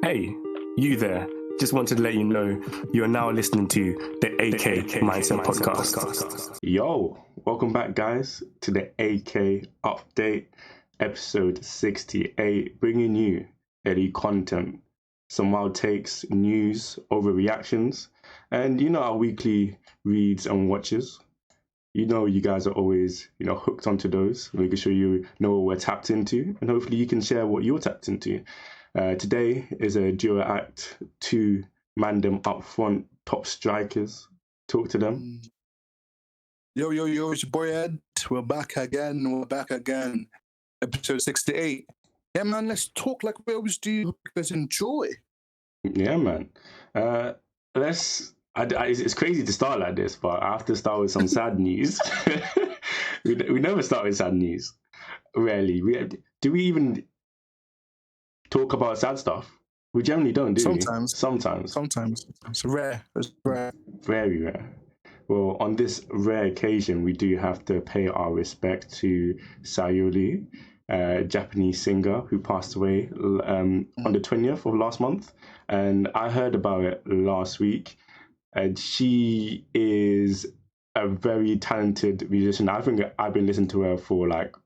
Hey, you there. Just wanted to let you know you are now listening to the AK Mindset Podcast. Yo, welcome back, guys, to the AK Update, episode 68, bringing you daily content, some wild takes, news, overreactions, and our weekly reads and watches. You guys are always, hooked onto those, making sure you know what we're tapped into, and hopefully you can share what you're tapped into. Today is a duo act, two mandem up front, top strikers. Talk to them. Yo, it's your boy Ed. We're back again. Episode 68. Yeah, man, let's talk like we always do. Hope you guys enjoy. Yeah, man. It's crazy to start like this, but I have to start with some sad news. we never start with sad news. Rarely. Do we even talk about sad stuff? We generally don't, do we? Sometimes. It's rare. Very rare. Well, on this rare occasion, we do have to pay our respect to Sayuri, a Japanese singer who passed away on the 20th of last month. And I heard about it last week. And she is a very talented musician. I think I've been listening to her for like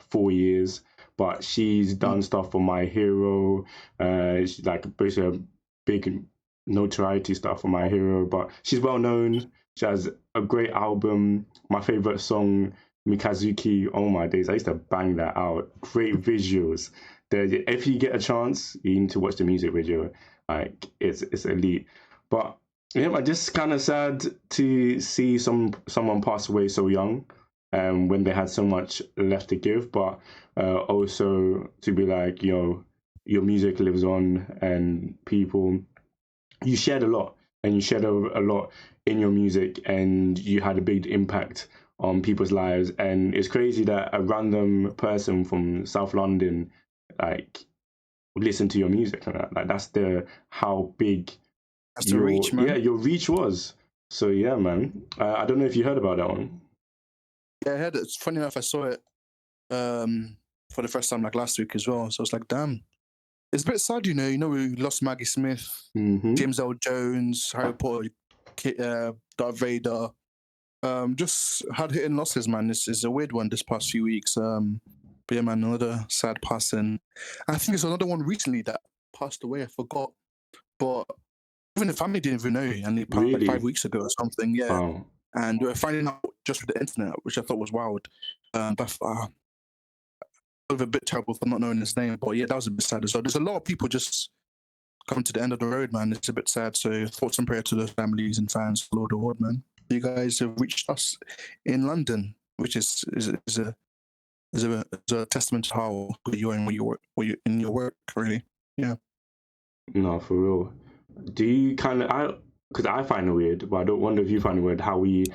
4 years. But she's done stuff for My Hero. She's like basically a big notoriety stuff for My Hero. But she's well known. She has a great album. My favorite song, Mikazuki. Oh my days, I used to bang that out. Great visuals. If you get a chance, you need to watch the music video. Like it's elite. But yeah, I'm just kind of sad to see someone pass away so young. When they had so much left to give, but also to be like, your music lives on, and you shared a lot, and you shared a lot in your music, and you had a big impact on people's lives. And it's crazy that a random person from South London, like, listened to your music, and that. Like, that's how big the reach, man. Yeah, your reach was. So yeah, man. I don't know if you heard about that one. Yeah, I heard it. It's funny enough, I saw it for the first time like last week as well. So I was like, damn. It's a bit sad, we lost Maggie Smith, James Earl Jones, Harry Potter, Darth Vader. Just had hitting losses, man. It's a weird one this past few weeks. But yeah, man, another sad passing. I think there's another one recently that passed away. I forgot. But even the family didn't even know. And it passed like 5 weeks ago or something. Yeah. Wow. And we were finding out just with the internet, which I thought was wild. But a bit terrible for not knowing his name. But yeah, that was a bit sad as well. There's a lot of people just coming to the end of the road, man. It's a bit sad. So thoughts and prayers to those families and fans all over the world, man. You guys have reached us in London, which is a testament to how good you are and what you in your work, really. Yeah. No, for real. Do you because I find it weird, but I don't wonder if you find it weird how we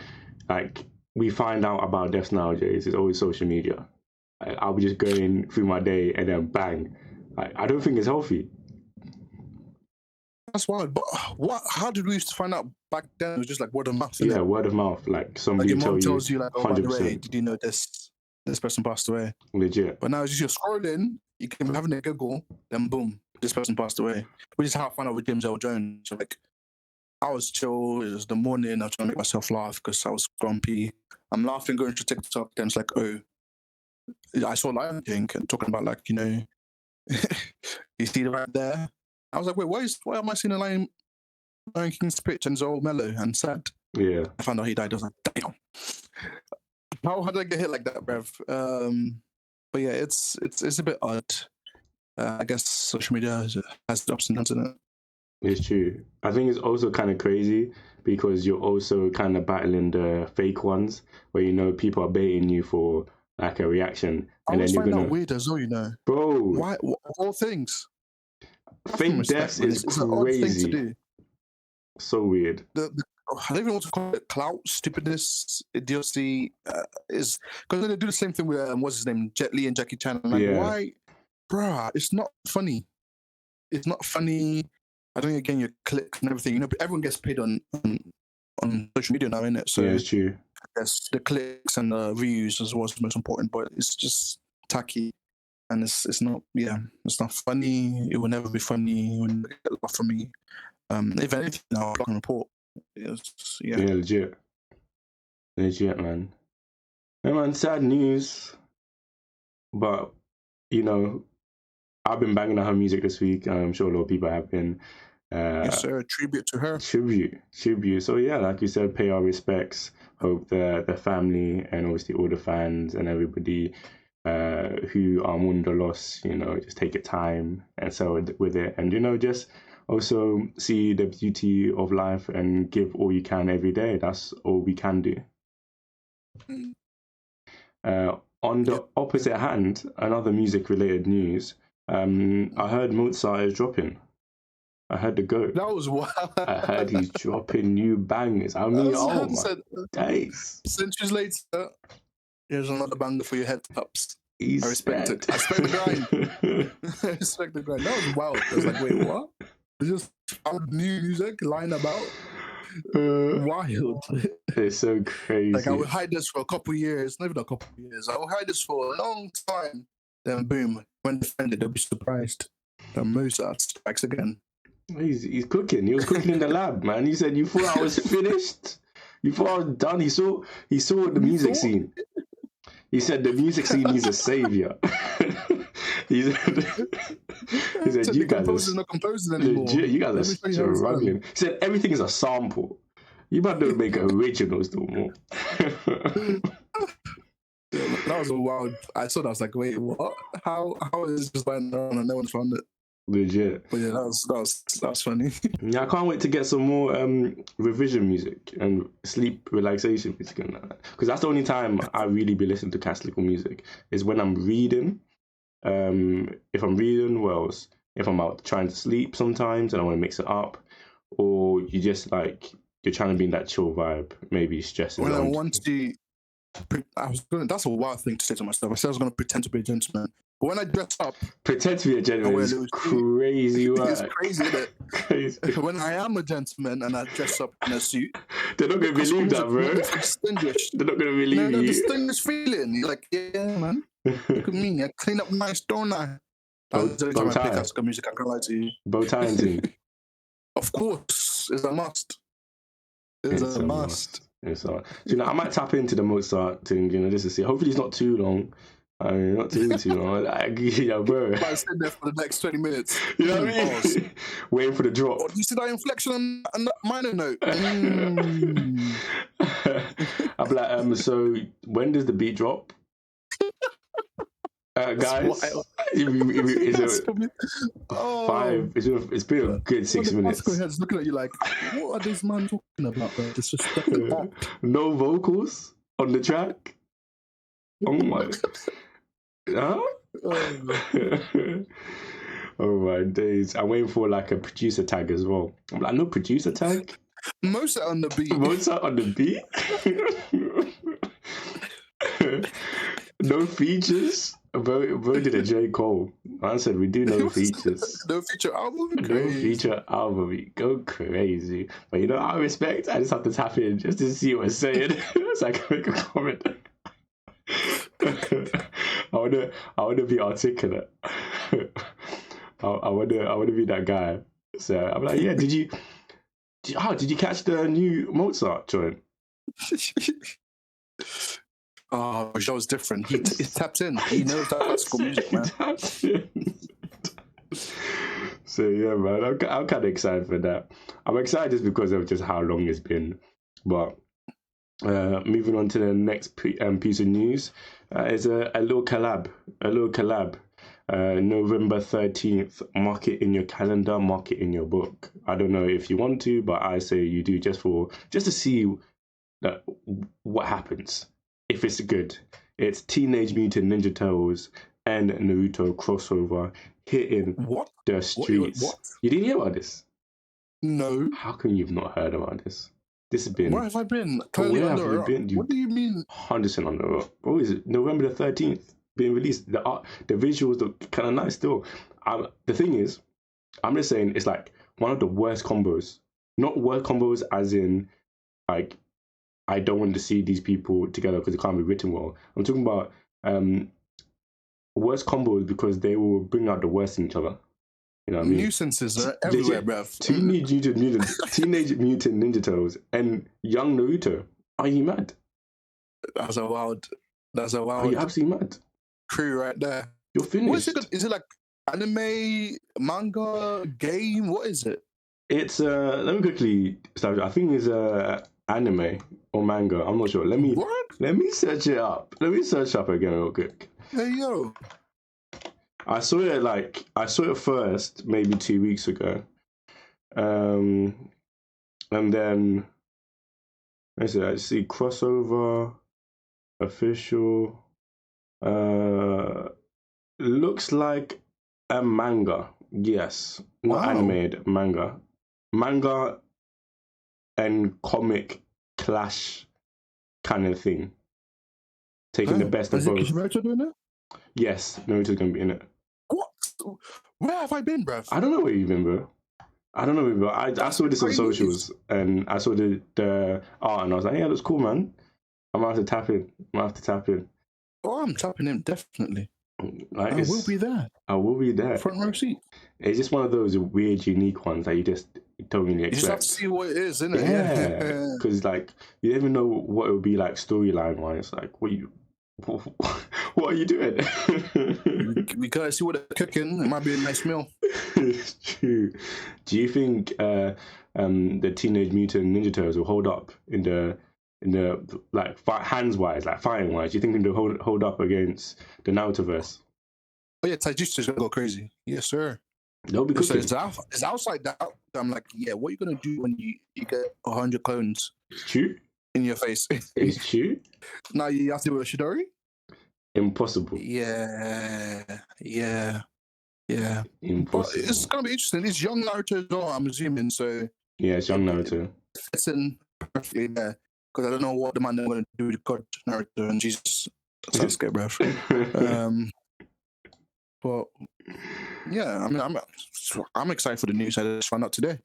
find out about deaths nowadays. It's always social media. I'll be just going through my day and then bang. I don't think it's healthy. That's wild. But how did we used to find out back then? It was just like word of mouth. Yeah, word of mouth. Like somebody like your mom tells you, like, oh, 100%. By the way, did you know this person passed away? Legit. But now it's just you're scrolling, you can having a Google, then boom, this person passed away. Which is how I found out with James Earl Jones. Like, I was chill. It was the morning. I was trying to make myself laugh because I was grumpy. I'm laughing, going to TikTok, and it's like, oh, I saw Lion King and talking about, like, you see it right there. I was like, wait, why am I seeing a Lion King's pitch and it's all mellow and sad? Yeah. I found out he died. I was like, damn. How did I get hit like that, bruv? But yeah, it's a bit odd. I guess social media has ups and downs in it. It's true. I think it's also kind of crazy because you're also kind of battling the fake ones where people are baiting you for like a reaction, and then you're gonna weird as well, bro. Why all things? Fake deaths is crazy. To do. So weird. I don't even want to call it clout, stupidness, idiocy. Is because they do the same thing with what's his name, Jet Li and Jackie Chan. Why, bruh? It's not funny. It's not funny. I don't think again your clicks and everything. But everyone gets paid on social media now, innit? So yeah, it's true. I guess the clicks and the views is what's most important, but it's just tacky. and it's not funny. It will never be funny. It will never get laugh from me. If anything, I'll block and report. Yeah, legit, man. Yeah, man, sad news, but you know, I've been banging on her music this week. I'm sure a lot of people have been. Yes, sir. Tribute to her. Tribute. So yeah, like you said, pay our respects. Hope the family and obviously all the fans and everybody who are mourning the loss, you know, just take your time and so with it, and you know, just also see the beauty of life and give all you can every day. That's all we can do. On the opposite hand, another music-related news. I heard Mozart is dropping. I heard the GOAT. That was wild. I heard he's dropping new bangers. I mean, oh my days. Centuries later, here's another banger for your head tops. I respect it. I respect the grind. I respect the grind. That was wild. I was like, wait, what? It's just found new music lying about. Wild. It's so crazy. Like, I would hide this for a couple of years, not even a couple of years. I will hide this for a long time. Then boom, when defended, they'll be surprised. The Mozart strikes again. He's cooking. He was cooking in the lab, man. He said, "You thought I was finished? You thought I was done?" He saw the music scene. He said the music scene needs a savior. he said you guys are not composing anymore. Legit, you guys are struggling. He said everything is a sample. You might not make originals no more. That was a wild. I saw that. I was like, wait, what? How is this just lying around and no one's found it? Legit. But yeah, that was funny. Yeah, I can't wait to get some more revision music and sleep relaxation music and that. Because that's the only time I really be listening to classical music is when I'm reading. If I'm reading, well, if I'm out trying to sleep sometimes and I want to mix it up, or you just like you're trying to be in that chill vibe, maybe stressing. When I want to, that's a wild thing to say to myself. I said I was going to pretend to be a gentleman. But when I dress up... Pretend to be a gentleman is crazy work. It's crazy, isn't it? Crazy. When I am a gentleman and I dress up in a suit... They're not going to believe that, bro. Distinguished. They're not going to believe you. No, distinguished feeling. You're like, yeah, man. Look at me. I clean up nice, don't I? That's the time I play classical music, I can't lie to you. Bow tie and thing. Of course. It's a must. It's a must. You know, I might tap into the Mozart thing, you know, just to see. Hopefully it's not too long. I mean, not too long. Yeah, bro. I might sit there for the next 20 minutes. You know what I mean? Waiting for the drop. Oh, do you see that inflection on that minor note? I'm like, so when does the beat drop? Guys, it's been a good 6 minutes. Heads looking at you like, what are these man talking about? Disrespectful. No vocals on the track. Oh my! Huh? Oh my days! I'm waiting for like a producer tag as well. I'm like, no producer tag. Mozart on the beat. Mozart on the beat. No features. Bro did a J. Cole. I said we do no features. No feature album? No feature album. Go crazy. But you know, I respect. I just have to tap in just to see what it's saying. So I can make a comment. I wanna be articulate. I wanna be that guy. So I'm like, yeah, did you catch the new Mozart joint? Oh, Joe's different. He tapped in. He knows that classical music, man. So yeah, man, I'm kind of excited for that. I'm excited just because of just how long it's been. But moving on to the next piece of news, is a little collab. November 13th. Mark it in your calendar. Mark it in your book. I don't know if you want to, but I say you do just to see that what happens. If it's good. It's Teenage Mutant Ninja Turtles and Naruto crossover hitting the streets. What? You didn't hear about this? No. How come you've not heard about this? This has been... Where have I been? Where have you been? What do you mean? 100% on the rock. What is it? November the 13th being released. The art, the visuals look kind of nice still. The thing is, I'm just saying it's like one of the worst combos. Not worst combos as in like I don't want to see these people together because it can't be written well. I'm talking about worst combos because they will bring out the worst in each other. You know what I mean? Nuisances are everywhere, bruv. Teenage Mutant Ninja Turtles and young Naruto. Are you mad? That's a wild. Are you absolutely mad? Crew right there. You're finished. What is it? Is it like anime, manga, game? What is it? It's let me quickly. I think it's anime or manga. I'm not sure. Let me search it up. Let me search up again real quick. Hey yo. I saw it first maybe 2 weeks ago, and then I see crossover official. Looks like a manga. Yes, not animated manga. Manga and comic clash kind of thing. Taking the best of both. Is Naruto doing it? Yes, Naruto's gonna be in it. What? Where have I been, bruv? I don't know where you've been, bro. I saw this on socials and I saw the art and I was like, yeah, that's cool, man. I might have to tap in. Oh, I'm tapping in, definitely. Like, I will be there. I will be there. Front row seat. It's just one of those weird, unique ones that you just don't really expect. You just have to see what it is, isn't it? Yeah. Because like you never know what it would be like storyline wise. Like what are you doing? We gotta see what they're cooking. It might be a nice meal. It's true. Do you think the Teenage Mutant Ninja Turtles will hold up in the like hands wise, like fighting wise? Do you think they'll hold up against the Narutoverse? Oh yeah, Taijutsu's gonna go crazy. Yes, sir. They'll be cooking. It's outside that. I'm like, yeah, what are you gonna do when you get 100 clones? It's true. In your face. It's true. Now you have to do a Shidori? Impossible. Yeah. Impossible. But it's gonna be interesting. It's young Naruto as well, I'm assuming. So yeah, it's young Naruto. Fits in perfectly there. Because I don't know what the man they're gonna do with God Naruto and Jesus. Sasuke, bruv. But yeah, I mean, I'm excited for the news I just found out today.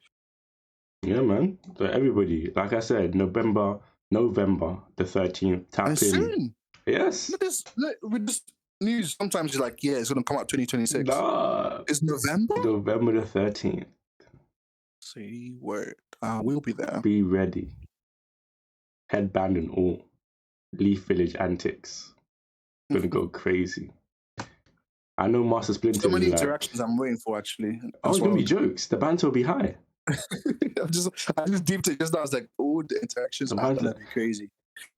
Yeah, man. So everybody, like I said, November the 13th. Tap in. Soon. Yes. With this news, sometimes it's like, yeah, it's gonna come out 2026. Nah. It's November. November the 13th. See, word. We'll be there. Be ready. Headband and all. Leaf Village antics. Gonna go crazy. I know Master Splinter. So many interactions I'm waiting for, actually. It's gonna be jokes. The banter will be high. I just deeped it just now. I was like, oh, the interactions are gonna be crazy.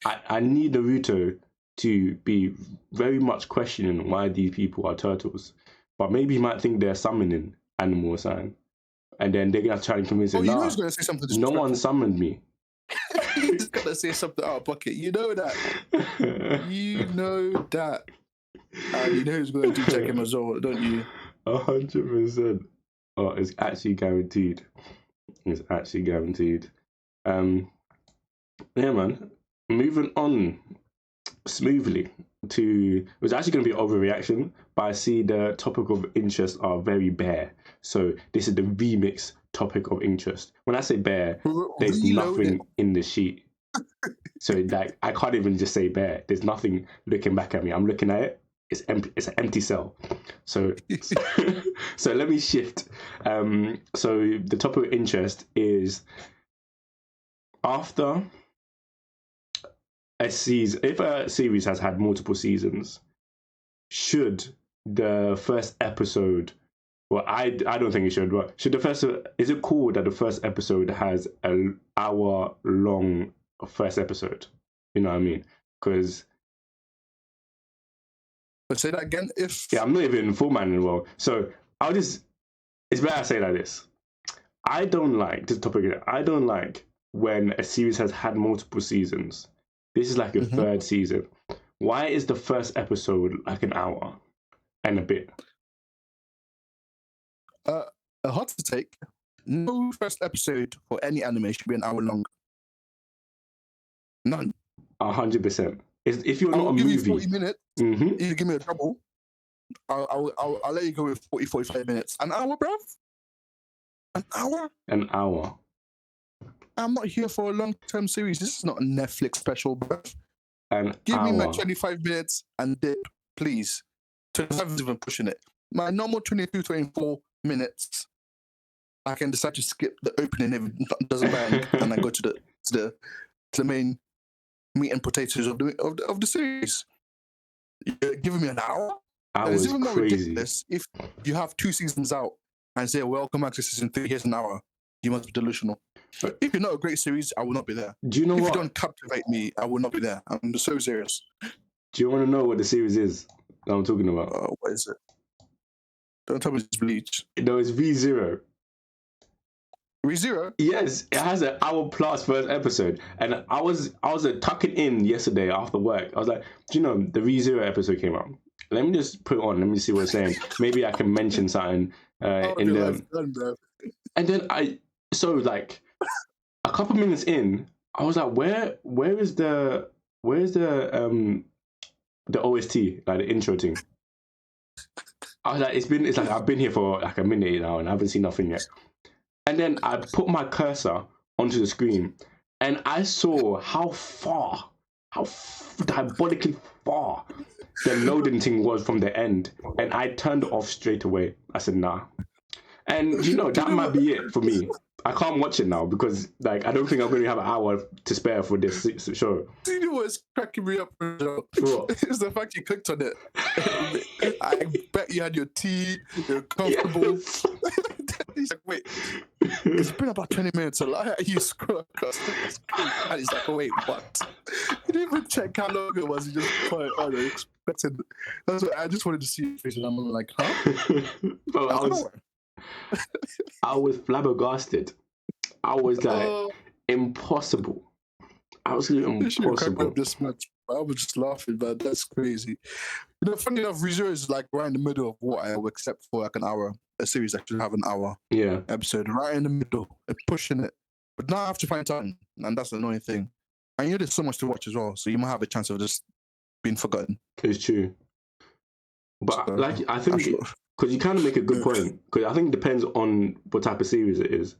I need Naruto to be very much questioning why these people are turtles, but maybe he might think they're summoning animal sign, and then they're gonna try and convince him. You know he's gonna say something. No one summoned me. He's gonna say something out of pocket. You know that. You know that. You know who's going to check him as well, don't you? 100%. Oh, it's actually guaranteed. It's actually guaranteed. Yeah, man. Moving on smoothly to, it was actually going to be an overreaction, but I see the topic of interest are very bare. So this is the remix topic of interest. When I say bare, there's nothing in the sheet. So like I can't even just say bare. There's nothing looking back at me. I'm looking at it. It's empty. It's an empty cell. So let me shift. So the topic of interest is after a season. If a series has had multiple seasons, should the first episode? Well, I don't think it should. But should the first? Is it cool that the first episode has an hour-long first episode? You know what I mean? Because. But say that again. I'm not even full man as well. So it's better I say like this. I don't like this topic. I don't like when a series has had multiple seasons. This is like a third season. Why is the first episode like an hour and a bit? A hot to take. No first episode for any anime should be an hour long. None. 100%. If you're not a movie, movie, 40 minutes. You give me a double. I'll let you go with 45 minutes. An hour, bruv? An hour? An hour. I'm not here for a long-term series. This is not a Netflix special, bruv. An Give hour. me my 25 minutes and dip, please. 25 is even pushing it. My normal 22, 24 minutes, I can decide to skip the opening if it doesn't bang, and I go to the main meat and potatoes of the series. You're giving me an hour? And it's even more crazy. ridiculous if you have 2 seasons out and say, welcome back to season 3, here's an hour. You must be delusional. If you're not a great series, I will not be there. Do you know if what? you don't captivate me, I will not be there. I'm so serious. Do you want to know what the series is that I'm talking about? What is it? Don't tell me it's Bleach. No, it's V0. ReZero? Yes, it has an hour plus first episode, and I was tucking in yesterday after work. I was like, do you know the ReZero episode came out? Let me just put it on. Let me see what it's saying. Maybe I can mention something in the. Done, and then like a couple minutes in, I was like, where is the OST, like the intro thing? I was like, it's like I've been here for like a minute now and I haven't seen nothing yet. And then I put my cursor onto the screen and I saw how diabolically far the loading thing was from the end. And I turned it off straight away. I said, nah. And you know, that might be it for me. I can't watch it now because like I don't think I'm going to have an hour to spare for this show. Do you know what's cracking me up? What? It's the fact you clicked on it. I bet you had your tea, you're comfortable. Yes. He's like, wait, it's been about 20 minutes. So you scroll across. And he's like, oh, wait, what? He didn't even check how long it was. He just put it on. Expected. That's what I just wanted to see your face, and I'm like, huh? Bro, I was flabbergasted. I was like, impossible. Absolutely impossible. This much. I was just laughing, man. That's crazy. You know, funny enough, ReZero is like right in the middle of what I would accept for like an hour. A series that should have an hour episode, right in the middle, pushing it. But now I have to find time, and that's the annoying thing. And you know, there's so much to watch as well, so you might have a chance of just being forgotten. It's true. But so, like, I think, because you kind of make a good point, because I think it depends on what type of series it is.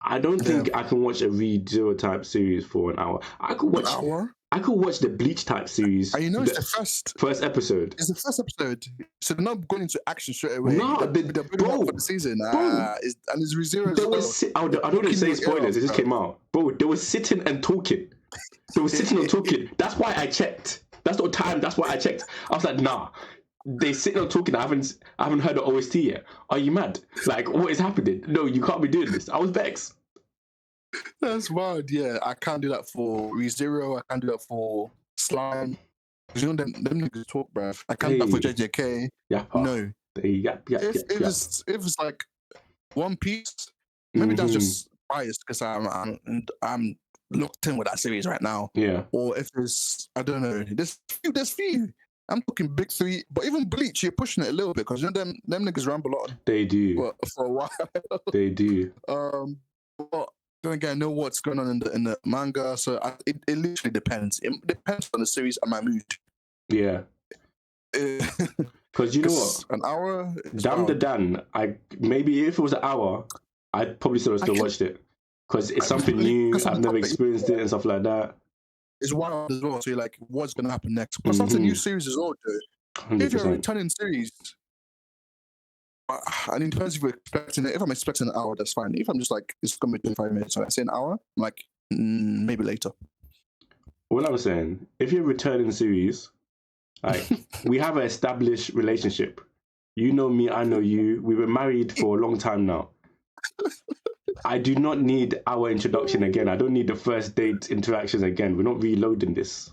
I don't think I can watch a ReZero type series for an hour. I could watch an hour? I could watch the Bleach type series. And you know, it's the first episode. It's the first episode, so they're not going into action straight away. No, they're building up for the season. And it's ReZero. I don't want to say spoilers. It just came out, bro. They were sitting and talking. They were sitting and talking. That's why I checked. That's the time. That's why I checked. I was like, nah. They sitting and talking. I haven't heard the OST yet. Are you mad? Like, what is happening? No, you can't be doing this. I was vexed. That's wild. Yeah, I can't do that for ReZero. I can't do that for Slime. Because you know them niggas talk, bruv. I can't do that for JJK. Yeah. No. If it's like One Piece, maybe that's just biased because I'm locked in with that series right now. Yeah. Or if it's, I don't know. There's few. I'm talking big three, but even Bleach, you're pushing it a little bit because you know them niggas ramble on. They do. For a while. They do. But then again, I know what's going on in the manga, so it literally depends. It depends on the series and my mood. Yeah. Because you know what? An hour? Dan, maybe if it was an hour, I'd probably still watched it. Because it's something new, I've never experienced it and stuff like that. It's wild as well, so you're like, what's going to happen next? Plus, that's a new series as well, Joe. 100%. If you're a returning series, and it depends if you're expecting it. If I'm expecting an hour, that's fine. If I'm just like, it's going to be 25 minutes, and I say an hour, I'm like, maybe later. What I was saying, if you're a returning series, like, we have an established relationship. You know me, I know you. We've been married for a long time now. I do not need our introduction again. I don't need the first date interactions again. We're not reloading this.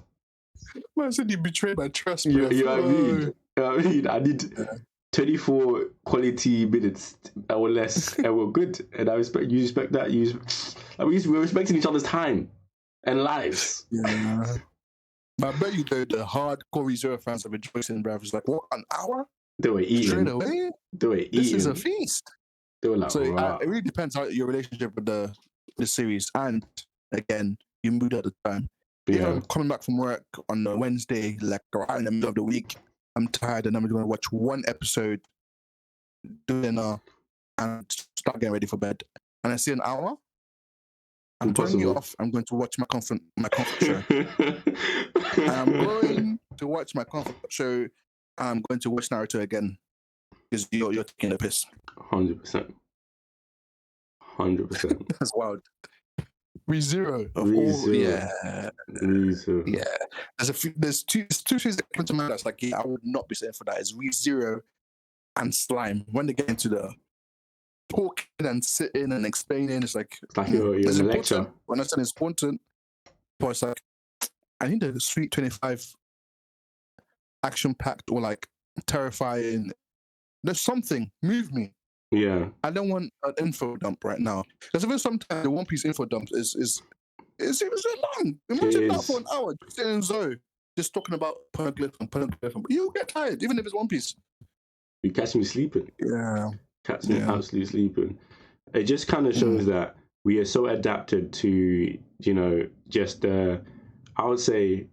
Man, I said you betrayed my trust, bro. You know what I mean? I need 24 quality minutes or less, and we're good. And I respect you. Respect that. We're respecting each other's time and lives. Yeah. I bet you the hardcore ReZero fans are rejoicing, bruv. It's like, what, an hour? They were eating. Straight away? They were eating. This is a feast. They were like, so it really depends on your relationship with the series, and again, your mood at the time. Yeah. If I'm coming back from work on a Wednesday, like right in the middle of the week, I'm tired and I'm going to watch one episode, do dinner, and start getting ready for bed. And I see an hour. I'm turning it off. I'm going to watch my comfort show. I'm going to watch my comfort show I'm going to watch Naruto again because you're taking the piss. 100%. 100%. That's wild. ReZero of all, yeah. There's two series that come to mind that's like, yeah, I would not be saying for that. It's ReZero and Slime. When they get into the talking and sitting and explaining, it's like you're in a lecture. When I said it's important, but it's like I need a sweet 25 action-packed or like terrifying. There's something. Move me. Yeah. I don't want an info dump right now. Because even sometimes the One Piece info dump is long. Imagine that for an hour, just in Zoe, just talking about Poneglyph. You get tired, even if it's One Piece. You catch me sleeping. Yeah. Catch me absolutely sleeping. It just kind of shows that we are so adapted to, just I would say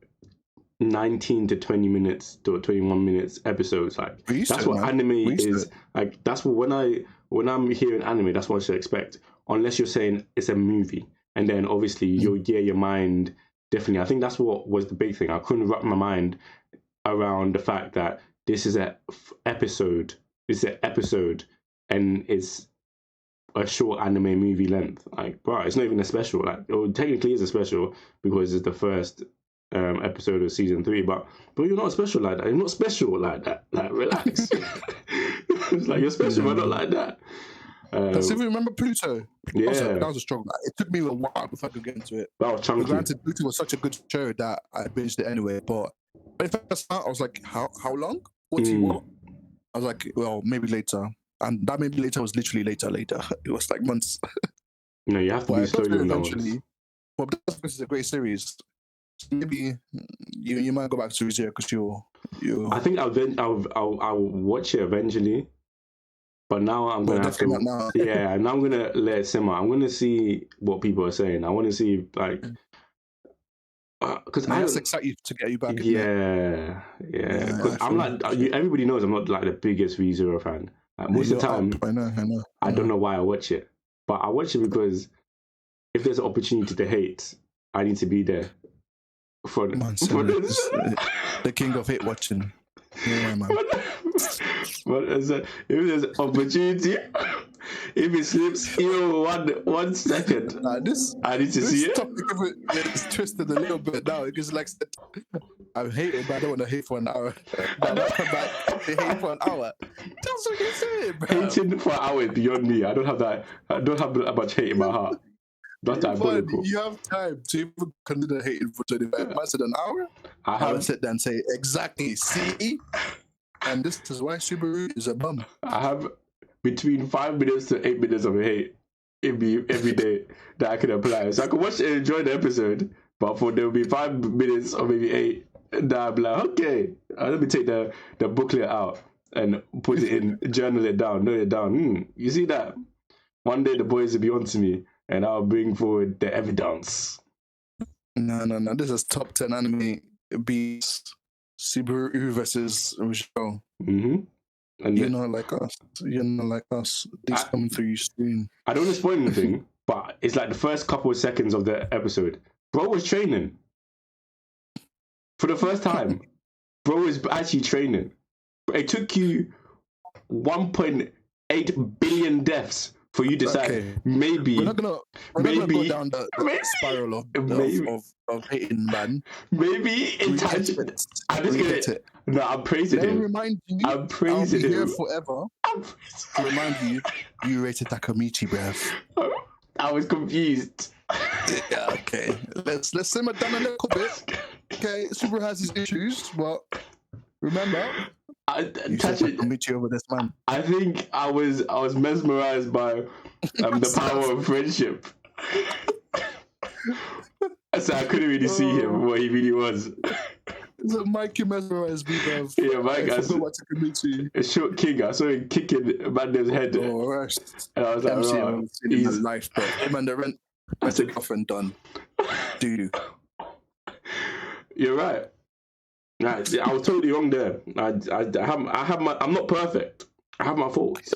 19 to 20 minutes to 21 minutes episodes. Like that's what anime is. Like that's what when I'm hearing anime, that's what I should expect. Unless you're saying it's a movie, and then obviously you'll gear your mind differently. I think that's what was the big thing. I couldn't wrap my mind around the fact that this is an episode. It's an episode, and it's a short anime movie length. Like, bro, it's not even a special. Like, technically it's a special because it's the first episode of season 3, but you're not special like that. You're not special like that. Like, relax. It's like you're special, but not like that. Because if you remember Pluto, yeah, that was a strong. It took me a while before I could get into it. That was chunky. But granted, Pluto was such a good show that I binged it anyway. But when it first started, I was like, how long? What? I was like, well, maybe later. And that maybe later was literally later. It was like months. No, you have to be slowly on that one. But this is a great series. Maybe you might go back to ReZero because you. I think I'll watch it eventually, but now I'm gonna have to. Now. Yeah, now I'm gonna let it simmer. I'm gonna see what people are saying. I want to see like because I was excited to get you back. Yeah. Because I'm like everybody knows I'm not like the biggest ReZero fan. Like, most of the time, I know. I don't know why I watch it, but I watch it because if there's an opportunity to hate, I need to be there. For this. The king of hate watching. Yeah, man. But if there's opportunity, if it slips even 1 second, I need to see it. It's twisted a little bit now because like I'm hating, but I don't want to hate for an hour. But I come back to hate for an hour. That's what you're saying, bro. Hating for an hour is beyond me. I don't have that. I don't have that much hate in my heart. You have time to even consider hating for 25 minutes in an hour. I have to sit there and say, exactly, see? And this is why Subaru is a bum. I have between 5 minutes to 8 minutes of hate every day that I can apply. So I can watch and enjoy the episode, but there will be 5 minutes or maybe 8 that I'm like, okay, let me take the booklet out and put it in, journal it down, note it down. You see that? One day the boys will be on to me. And I'll bring forward the evidence. No. This is top 10 anime beats. Subaru versus ReZero. Mm-hmm. And you're not like us. These coming through you soon. I don't want to spoil anything, but it's like the first couple of seconds of the episode. Bro was training. For the first time. Bro was actually training. It took you 1.8 billion deaths for you to decide maybe we're not gonna go down the spiral of hating, man. Maybe in time. I'm just gonna. No, I'm praising him. Remind you, I'm praising him. Here forever. To remind you rated Takamichi, bruv. I was confused. Yeah, okay. Let's simmer down a little bit. Okay, Super has his issues, but remember. Over this man. I think I was mesmerized by the power of friendship. So I couldn't really see him what he really was. So Mikey mesmerized me, bro. Yeah, Mike. A short king. I saw him kicking Manda's head. Oh, right. And I was like, he's life, bro. Him and the rent. I took off and done. Do. You're right. I was totally wrong there. I'm not perfect. I have my faults.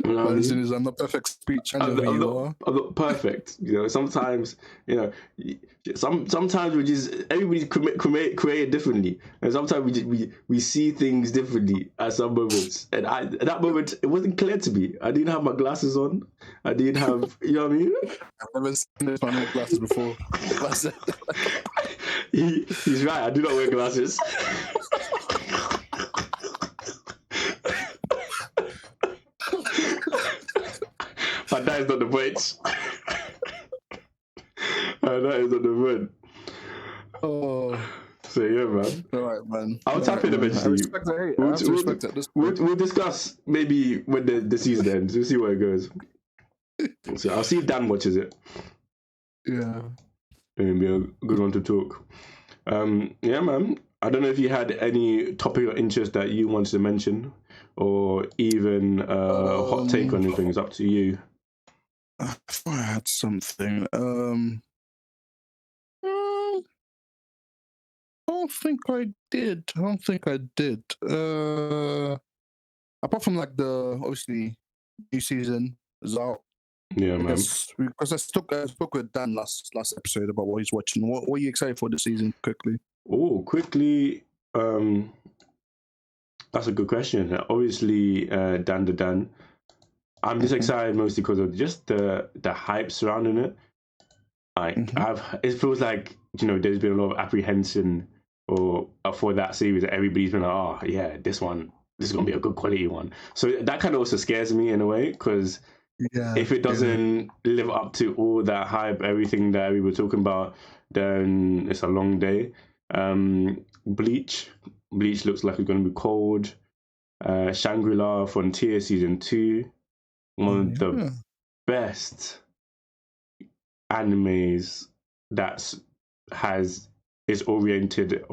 You know what I As mean? soon as I'm not perfect speech, I know who you are. I'm not perfect. Sometimes, sometimes we just everybody create differently, and sometimes we see things differently at some moments. And at that moment, it wasn't clear to me. I didn't have my glasses on. I didn't have, you know what I mean? I've never seen this man with glasses before. He's right. I do not wear glasses. But that is not the point. That is not the point. Oh. So yeah, man. All right, man. I'll tap in eventually. We'll discuss maybe when the season ends. We'll see where it goes. So I'll see if Dan watches it. Yeah. It'll be a good one to talk. Yeah, man. I don't know if you had any topic or interest that you wanted to mention, or even a hot take on anything. It's up to you. If I had something, I don't think I did. Apart from like the obviously new season is out. Yeah, man. Because I spoke with Dan last episode about what he's watching. What are you excited for this season? Quickly. Quickly. That's a good question. Obviously, Dan. I'm just excited mostly because of just the hype surrounding it. It feels like there's been a lot of apprehension for that series. Everybody's been like, oh yeah, this is gonna be a good quality one. So that kind of also scares me in a way, because if it doesn't live up to all that hype, everything that we were talking about, then it's a long day. Bleach looks like it's going to be cold. Shangri-La Frontier season 2, one of the best animes is orientated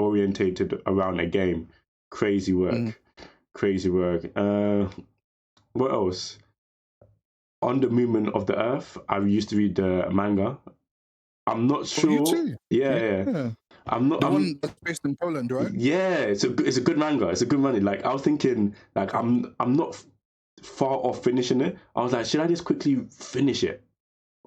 around a game. Crazy work. What else? On the Movement of the Earth, I used to read the manga. I'm not sure. You too? Yeah. I'm not. The one that's based in Poland, right? Yeah, it's a good manga. It's a good manga. Like I was thinking, like I'm not far off finishing it. I was like, should I just quickly finish it?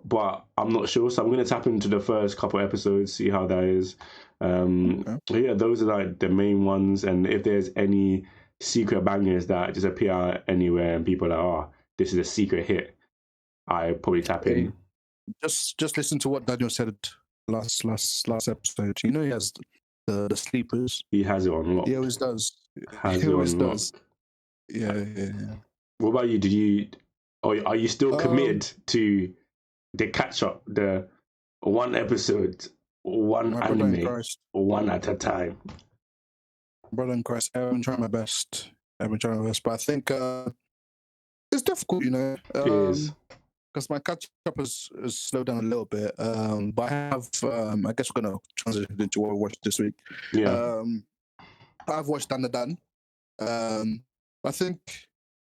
But I'm not sure, so I'm gonna tap into the first couple episodes, see how that is. But yeah, those are like the main ones. And if there's any secret bangers that just appear anywhere and people are like, oh, this is a secret hit, I probably tap in. Just listen to what Daniel said last episode. He has the sleepers. He has it on lock. He always does. Yeah. What about you? Are you still committed to the catch up, the one episode, one anime, one at a time? Brother in Christ, I've been trying my best. But I think it's difficult, It is. Because my catch up has slowed down a little bit. But I have, I guess we're going to transition into what we watched this week. Yeah. I've watched Dan. I think,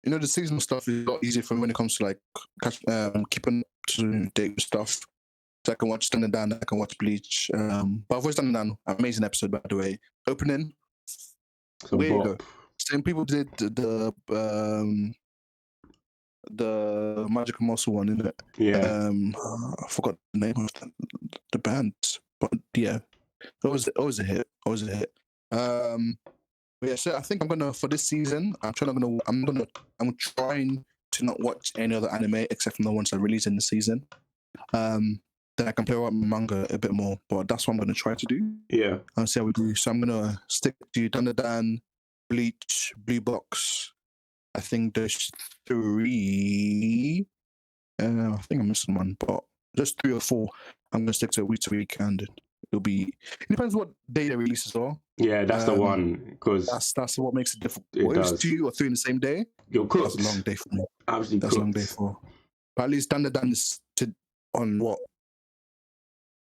the seasonal stuff is a lot easier for me when it comes to like keeping up to date with stuff. So I can watch Dan, I can watch Bleach. But I've watched Dan, amazing episode, by the way. Opening, way to go. Same people did the Magical Muscle one, isn't it? Yeah. I forgot the name of the band, but yeah, it was a hit. But yeah, so I think for this season, I'm trying to not watch any other anime except from the ones that release in the season. Then I can play around with manga a bit more, but that's what I'm gonna try to do. Yeah. I'll see how we do. So I'm gonna stick to Dan, Bleach, Blue Box. I think there's 3. I think I'm missing one, but just 3 or 4. I'm gonna stick to it week to week, and it depends what day the releases are. Yeah, that's the one, because that's what makes it difficult. If it's 2 or 3 in the same day, you're cooked. That's a long day for me. Absolutely that's cooked. a long day for. But at least Dan is on what?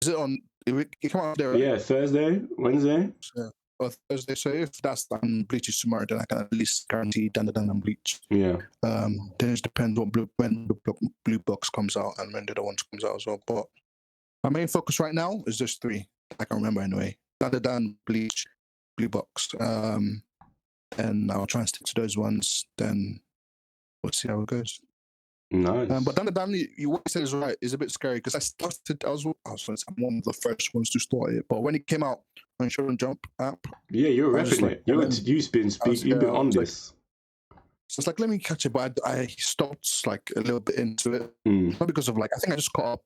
Is it on? It come out there, right? Yeah, Thursday, Wednesday. Or Thursday. So if that's done, Bleach is tomorrow, then I can at least guarantee Dan and Bleach. Yeah. Then it depends when Blue Box comes out and when the other ones comes out as well. But my main focus right now is just 3. I can remember anyway. Dan, Bleach, Blue Box. And I'll try and stick to those ones. Then we'll see how it goes. Nice. But Dan what you said is right. It's a bit scary because I was one of the first ones to start it. But when it came out on Shonen Jump app, yeah, you're repping it. You've been on this. So it's like, let me catch it, but I stopped like a little bit into it. Not because of like, I think I just caught up.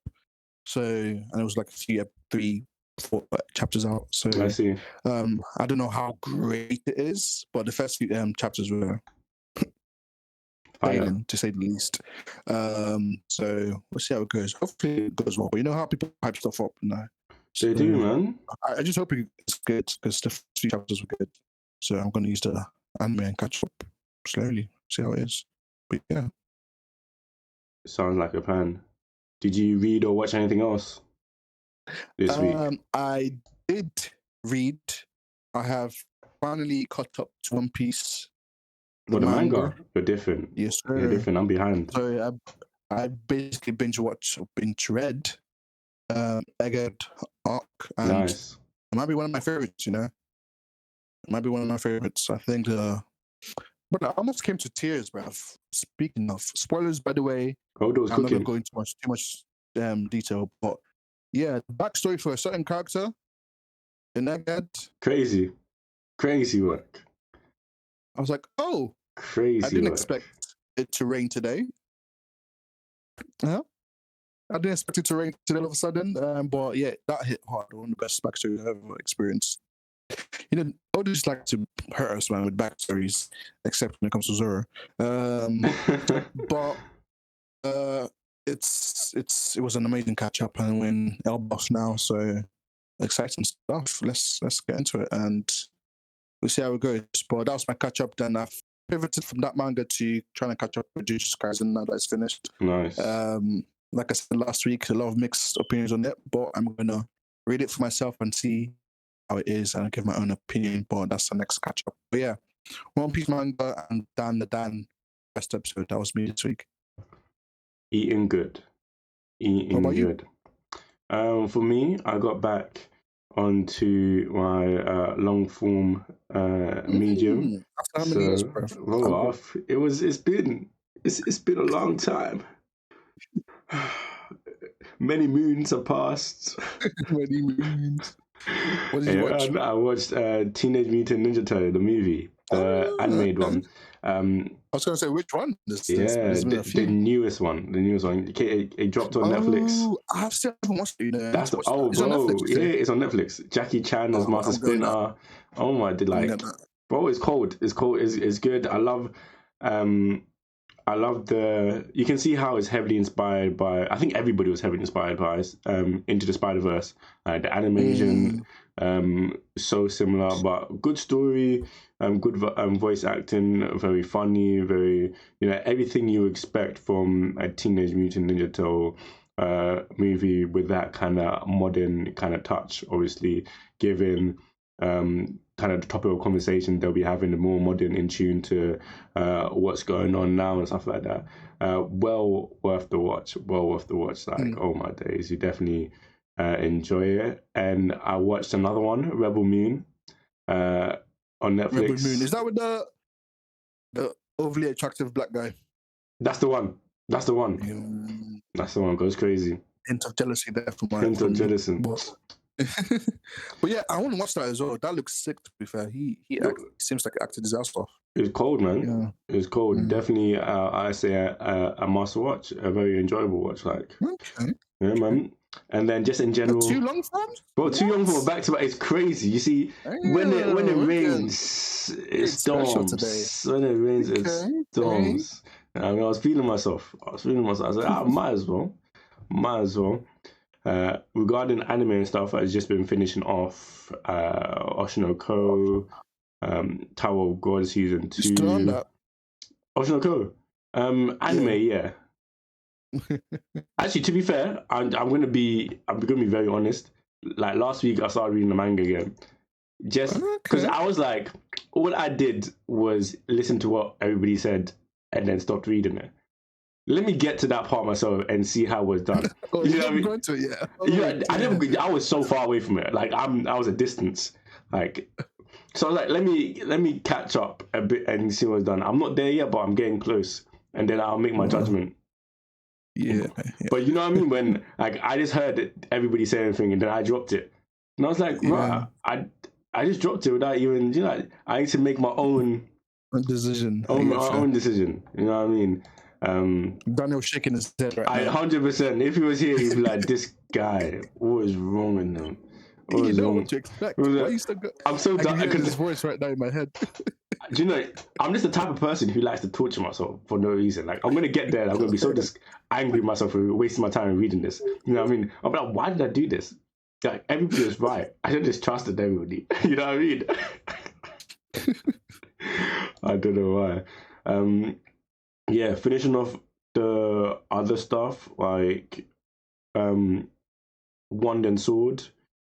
So, and it was like a few, 3, 4 chapters out. So I see. I don't know how great it is, but the first few chapters were failing, to say the least. So we'll see how it goes. Hopefully it goes well. But you know how people hype stuff up now. They do, man. I just hope it's good because the first few chapters were good. So I'm going to use the anime and catch up slowly, see how it is. But yeah. Sounds like a plan. Did you read or watch anything else this week? I did read. I have finally caught up to One Piece. The manga? You're different. Yes, sir. You're different. I'm behind. So I basically binge read Egghead arc. And nice. It might be one of my favorites, you know? It might be one of my favorites. I think but I almost came to tears, bruv. Speaking of spoilers, by the way, I'm not going to go into too much detail, but yeah, the backstory for a certain character in Egghead. Crazy work. I was like, oh, crazy. I didn't expect it to rain today. I didn't expect it to rain today all of a sudden, but yeah, that hit hard. One of the best backstories I've ever experienced. You know, I would just like to hurt us, man, with backstories, except when it comes to Zoro. But it was an amazing catch up, and we're in Elbaf now, so exciting stuff. Let's get into it, and we'll see how it goes. But that was my catch up. Then I've pivoted from that manga to trying to catch up with Jujutsu Kaisen now that it's finished. Nice. Like I said last week, a lot of mixed opinions on it, but I'm gonna read it for myself and see how it is and give my own opinion. But that's the next catch up. But yeah, One Piece manga and Dan best episode. That was me this week. Eating good. Eating good. For me, I got back onto my long form medium. After how many years, bro? It's been a long time. Many moons have passed. Many moons. What did you watch? I watched Teenage Mutant Ninja Turtle, the movie, the animated one. I was going to say, which one? The newest one. It dropped on Netflix. I still haven't watched it. You know. It's on Netflix. Jackie Chan as Master Splinter. Oh my, bro, it's cold. It's cold. It's good. I love you can see how it's heavily inspired by, I think everybody was heavily inspired by Into the Spider-Verse. The animation, so similar, but good story, good voice acting, very funny, very, everything you expect from a Teenage Mutant Ninja Turtle movie with that kind of modern kind of touch, obviously, given kind of the topic of conversation they'll be having, the more modern, in tune to what's going on now and stuff like that. Well worth the watch. Like, oh my days, you definitely enjoy it. And I watched another one, Rebel Moon, on Netflix. Rebel Moon, is that with the overly attractive black guy? That's the one. That's the one. Goes crazy. Hint of jealousy there for my jealousy. But yeah, I want to watch that as well. That looks sick, to be fair. He seems like he acted his ass off. It was cold, man. Yeah. It was cold. Definitely, I say a must watch, a very enjoyable watch. Like, okay. Yeah, man. And then just in general, too long for him? Bro, too long for back to back. It's crazy. You see, when it rains, it storms. When it rains, it storms. I mean, I was feeling myself. I was like, I might as well. Regarding anime and stuff, I've just been finishing off Oshinoko, Tower of God season 2. Still on that? Oshinoko, anime, yeah. Actually, to be fair, I'm gonna be very honest. Like last week, I started reading the manga again, just because I was like, all I did was listen to what everybody said and then stopped reading it. Let me get to that part myself and see how it was done. You know what I mean? Going to it, yeah. I was so far away from it. Like I was a distance. Like, so I was like, let me catch up a bit and see what's done. I'm not there yet, but I'm getting close, and then I'll make my judgment. Yeah. But you know what I mean? When like I just heard everybody say anything and then I dropped it. And I was like, right, I just dropped it without even, you know, I need to make my own decision. Own decision. You know what I mean? Daniel's shaking his head right now. 100%. If he was here, he'd be like, this guy, what is wrong with him? You know what to expect. I'm so done because his voice right now in my head. Do you know, I'm just the type of person who likes to torture myself for no reason. Like, I'm going to get there and I'm going to be so angry with myself for wasting my time reading this. You know what I mean? I'm like, why did I do this? Like, everybody was right. I should have just trusted everybody. You know what I mean? I don't know why. Yeah, finishing off the other stuff, like Wand and Sword,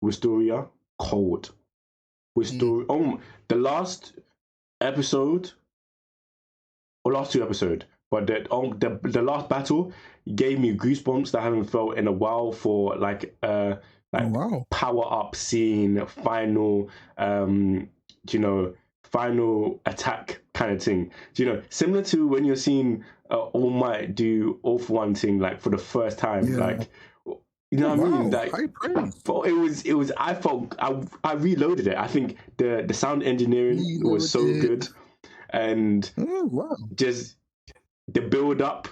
Wisteria, cold. Wisteria, the last episode, or last 2 episodes, but the last battle gave me goosebumps that I haven't felt in a while for like power up scene, final final attack kind of thing. You know, similar to when you're seeing All Might do All For One thing like for the first time, like. You know what I mean? Like, it was. I felt I reloaded it. I think the sound engineering was so good, and just the build up,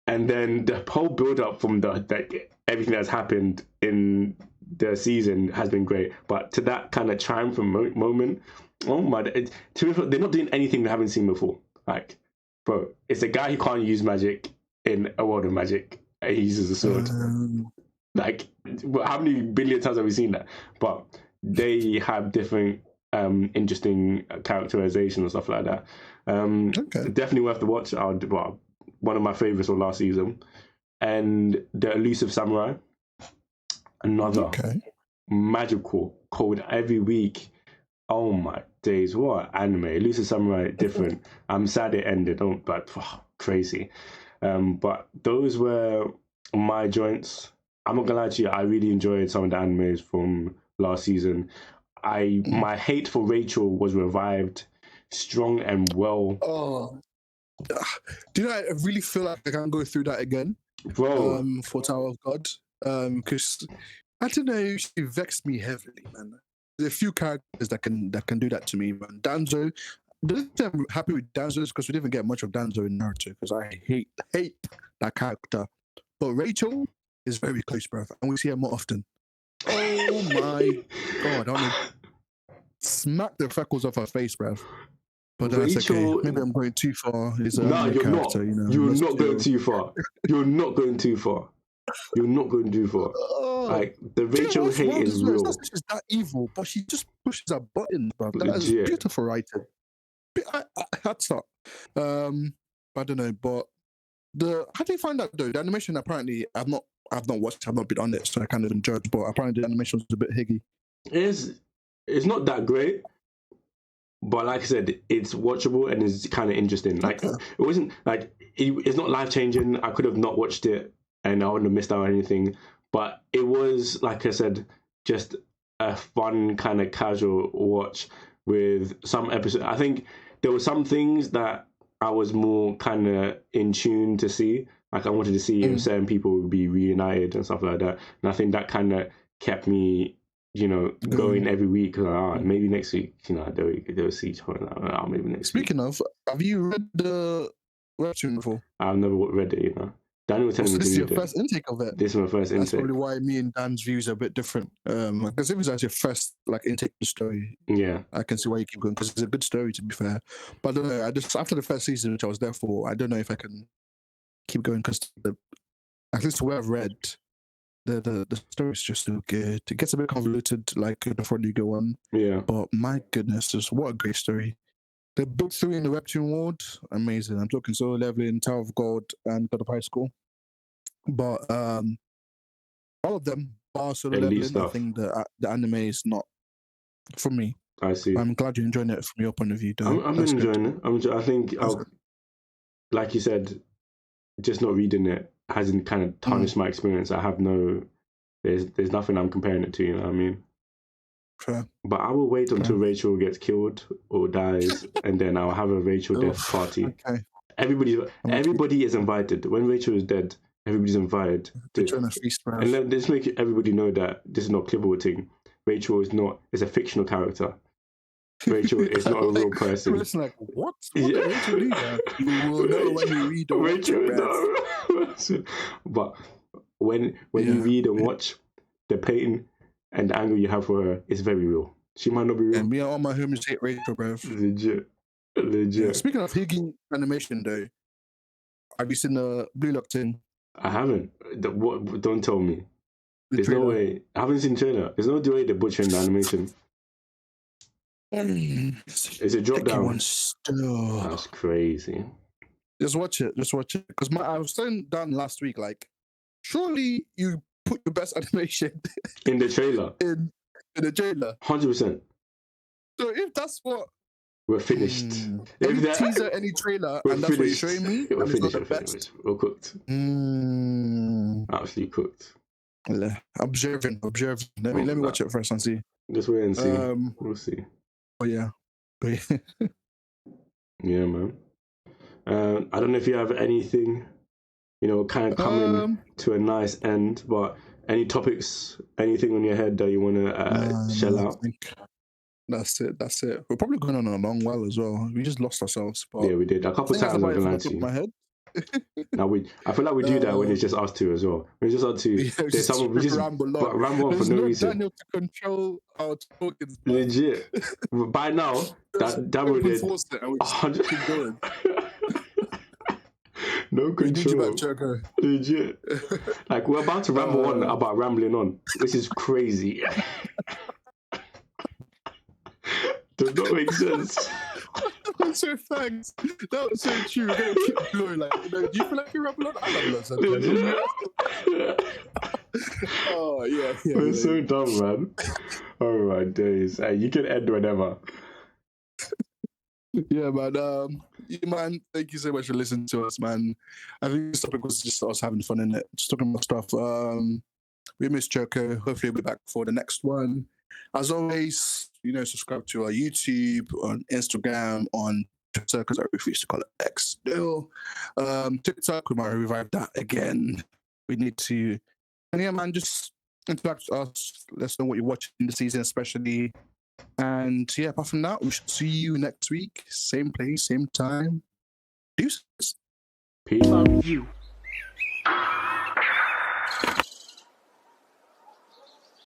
and then the whole build up from everything that's happened in the season has been great. But to that kind of triumphant moment, oh my! They're not doing anything we haven't seen before. Like, bro, it's a guy who can't use magic in a world of magic. He uses a sword. Like, how many billion times have we seen that? But they have different, interesting characterization and stuff like that. Definitely worth the watch. One of my favorites of last season. And The Elusive Samurai. Another magical, cold every week. Oh my days, what anime. Elusive Samurai, different. I'm sad it ended, but crazy. But those were my joints. I'm not gonna lie to you, I really enjoyed some of the animes from last season. My hate for Rachel was revived strong and well. Do you know, I really feel like I can go through that again, bro. For Tower of God, because I don't know, she vexed me heavily, man. There's a few characters that can do that to me, man. Danzo, the reason I'm happy with Danzo is because we didn't get much of Danzo in Naruto, because I hate that character. But Rachel is very close, bruv, and we see her more often. Oh my god, I mean, smack the freckles off her face, bruv. But that's okay. Maybe I'm going too far. No, you're not. You know, you're not going too far. You're not going too far. You're not going too far. Like, the Rachel hate is real. She's that evil, but she just pushes her buttons, bruv. That is beautiful writing. That's not. I don't know, but how do you find that though? The animation, apparently, I've not watched, I've not been on it, so I can't even judge, but apparently the animation was a bit higgy. It's not that great, but like I said, it's watchable and it's kind of interesting. Like, it wasn't, like, it's not life-changing. I could have not watched it and I wouldn't have missed out on anything, but it was, like I said, just a fun kind of casual watch with some episodes. I think there were some things that I was more kind of in tune to see. Like, I wanted to see if certain people would be reunited and stuff like that. And I think that kind of kept me, you know, going every week. Maybe next week, you know, they'll see each other. Maybe next Speaking of, have you read the webtoon before? I've never read it, you know. Daniel was telling me to read it. This is your first intake of it? This is my first intake. That's probably why me and Dan's views are a bit different. Because if it's your first, like, intake of the story, I can see why you keep going, because it's a good story, to be fair. But I don't know, after the first season, which I was there for, I don't know if I can keep going, because at least what I've read, the story is just so good. It gets a bit convoluted, like the further you go on. Yeah. But my goodness, just what a great story. The book 3 in the webtoon world, amazing. I'm talking Solo Leveling, Tower of God, and God of High School. But all of them are Solo Leveling. I think the anime is not for me. I see. I'm glad you're enjoying it from your point of view, though. I'm enjoying it. I think, like you said, just not reading it hasn't kind of tarnished my experience. I have there's nothing I'm comparing it to, you know what I mean? Fair. But I will wait until Rachel gets killed or dies, and then I'll have a Rachel death party. Okay. Everybody is invited. When Rachel is dead, Everybody's invited. They're trying to feast, bro. And let's make everybody know that this is not Clipboard thing. Rachel is a fictional character. Rachel is not a real person. It's like, what? What did Rachel do that? You will know when you read or watch Rachel it, is not a real person. But when you read and watch, the pain and the anger you have for her is very real. She might not be real. And me and all my homies hate Rachel, bro. Legit. Yeah, speaking of Higgins animation, though, have you seen the Blue Lock thing? I haven't. What? Don't tell me. There's no way. I haven't seen the trailer. There's no way they're butchering the animation. Is it drop down? That's crazy. Just watch it. Because I was saying down last week, like, surely you put your best animation in the trailer. In the trailer. 100%. So if that's what we're finished. Any teaser, any trailer, and that's finished. What you're showing me, we're finished. Not the best. We're cooked. Absolutely cooked. Observing. Let me watch it first and see. Just wait and see. We'll see. Oh yeah. Yeah, man. I don't know if you have anything, kind of coming to a nice end, but any topics, anything on your head that you want to shell out? That's it. We're probably going on a long while as well. We just lost ourselves. But yeah, we did. A couple of times I've been lying to you. My head. I feel like we do that when it's just us two as well. When it's just us two, there's someone we just ramble on for no reason. Daniel to control our talking. Legit. By now, Daniel did 100. No control. Legit. Like we're about to ramble on about rambling on. This is crazy. Does not make sense. So thanks. That was so true. We're gonna keep going. Like, do you feel like you're rapping on? I love that. Oh yeah. We're so dumb, man. Oh my days. You can end whenever. Yeah, man. Thank you so much for listening to us, man. I think this topic was just us having fun in it, just talking about stuff. We miss Choco. Hopefully, we'll be back for the next one. As always, subscribe to our YouTube, on Instagram, on Twitter, because I refuse to call it X still. TikTok, we might revive that again. We need to, and yeah, man, just interact with us. Let us know what you're watching in the season, especially. And yeah, apart from that, we shall see you next week. Same place, same time. Deuces. Peace. Love you.